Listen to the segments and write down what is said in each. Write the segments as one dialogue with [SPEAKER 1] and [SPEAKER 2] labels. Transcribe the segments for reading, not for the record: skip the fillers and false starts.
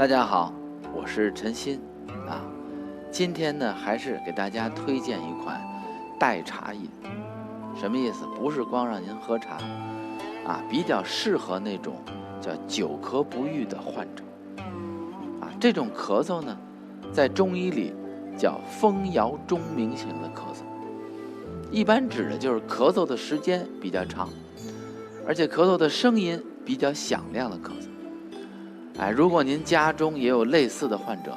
[SPEAKER 1] 大家好，我是陈鑫啊。今天呢，还是给大家推荐一款代茶饮。什么意思？不是光让您喝茶啊，比较适合那种叫久咳不愈的患者啊。这种咳嗽呢，在中医里叫风摇钟鸣型的咳嗽，一般指的就是咳嗽的时间比较长，而且咳嗽的声音比较响亮的咳嗽。如果您家中也有类似的患者，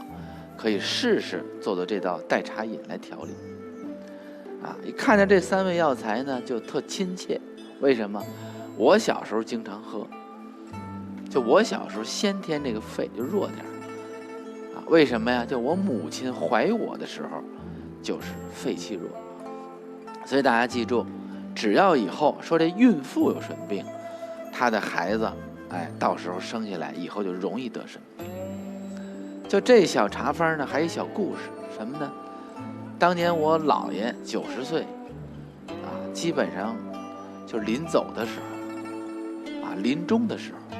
[SPEAKER 1] 可以试试做这道代茶饮来调理。一看见这3味药材呢，就特亲切。为什么？我小时候经常喝，就我小时候先天这个肺就弱点为什么呀？就我母亲怀我的时候，就是肺气弱。所以大家记住，只要以后说这孕妇有什么病，她的孩子到时候生下来以后就容易得什么病。就这小茶方呢，还有一小故事，什么呢？当年我姥爷90岁基本上就临走的时候临终的时候，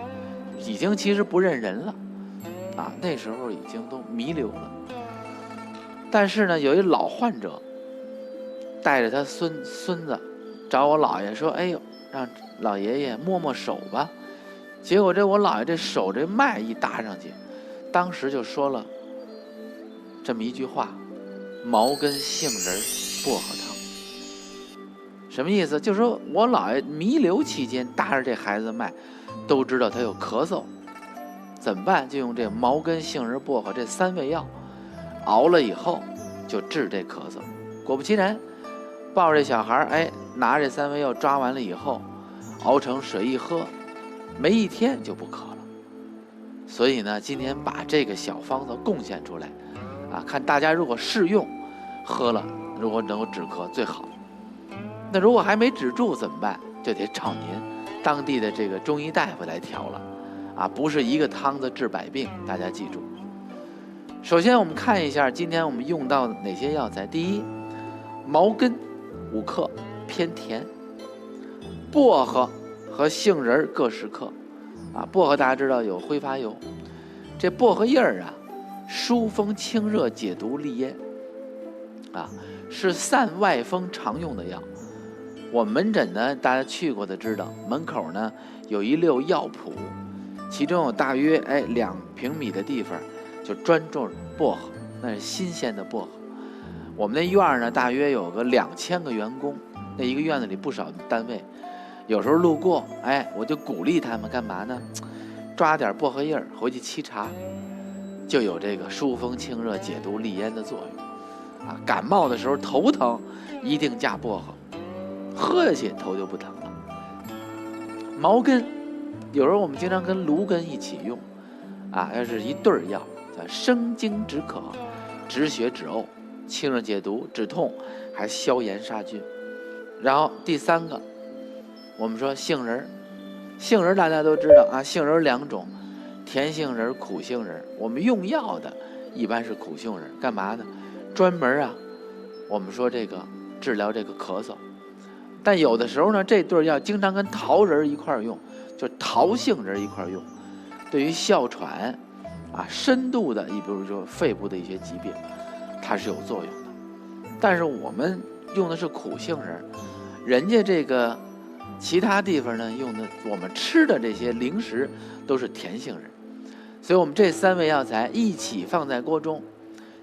[SPEAKER 1] 已经其实不认人了那时候已经都弥留了。但是呢，有一老患者带着他孙子找我姥爷说：“哎呦，让老爷爷摸摸手吧。”结果我姥爷这手这脉一搭上去，当时就说了这么一句话：毛根杏仁薄荷汤。什么意思？就是说我姥爷弥留期间搭着这孩子的脉，都知道他有咳嗽，怎么办？就用这毛根杏仁薄荷这3味药熬了以后就治这咳嗽。果不其然，抱着这小孩拿这3味药抓完了以后，熬成水一喝，没1天就不咳了。所以呢，今天把这个小方子贡献出来看大家如果适用喝了，如果能够止咳最好。那如果还没止住怎么办？就得找您当地的这个中医大夫来调了不是一个汤子治百病，大家记住。首先我们看一下今天我们用到的哪些药材。第一，毛根5克，偏甜；薄荷和杏仁各10克薄荷大家知道有挥发油，这薄荷叶疏风清热解毒利咽是散外风常用的药。我门诊呢，大家去过的知道，门口呢有一溜药谱，其中有大约2平米的地方就专种薄荷，那是新鲜的薄荷。我们那院呢大约有个2000个员工，那一个院子里不少单位，有时候路过我就鼓励他们干嘛呢？抓点薄荷叶回去沏茶，就有这个疏风清热解毒利咽的作用感冒的时候头疼一定加薄荷，喝下去头就不疼了。毛根有时候我们经常跟芦根一起用要是一对药，叫生津止渴，止血止呕，清热解毒，止痛，还消炎杀菌。然后第3个我们说杏仁。杏仁大家都知道杏仁2种，甜杏仁、苦杏仁。我们用药的一般是苦杏仁，干嘛呢？专门我们说这个治疗这个咳嗽。但有的时候呢，这对药经常跟桃仁一块用，就桃杏仁一块用，对于哮喘深度的，比如说肺部的一些疾病，它是有作用的。但是我们用的是苦杏仁，人家这个其他地方呢用的，我们吃的这些零食都是甜杏仁。所以我们这3味药材一起放在锅中，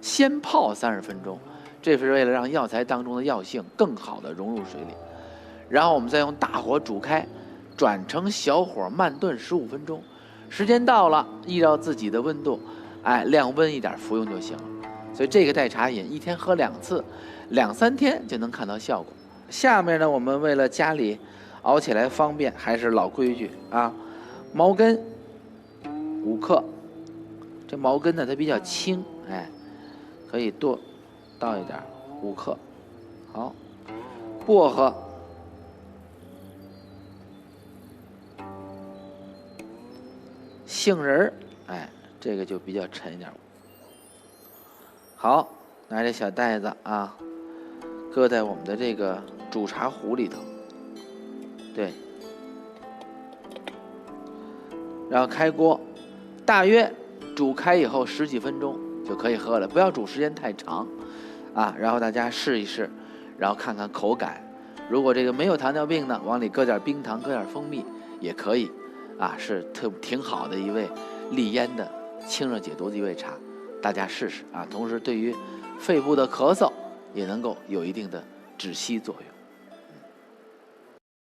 [SPEAKER 1] 先泡30分钟，这是为了让药材当中的药性更好的融入水里。然后我们再用大火煮开，转成小火慢炖15分钟。时间到了，依照自己的温度量温一点服用就行了。所以这个代茶饮1天喝2次，2、3天就能看到效果。下面呢，我们为了家里熬起来方便，还是老规矩毛根5克。这毛根呢它比较轻可以多倒一点5克。好，薄荷杏仁这个就比较沉一点。好，拿这小袋子搁在我们的这个煮茶壶里头，对，然后开锅，大约煮开以后10几分钟就可以喝了，不要煮时间太长啊。然后大家试一试，然后看看口感。如果这个没有糖尿病呢，往里搁点冰糖，搁点蜂蜜也可以啊，是挺好的一味利咽的清热解毒的一味茶，大家试试啊。同时对于肺部的咳嗽也能够有一定的止息作用。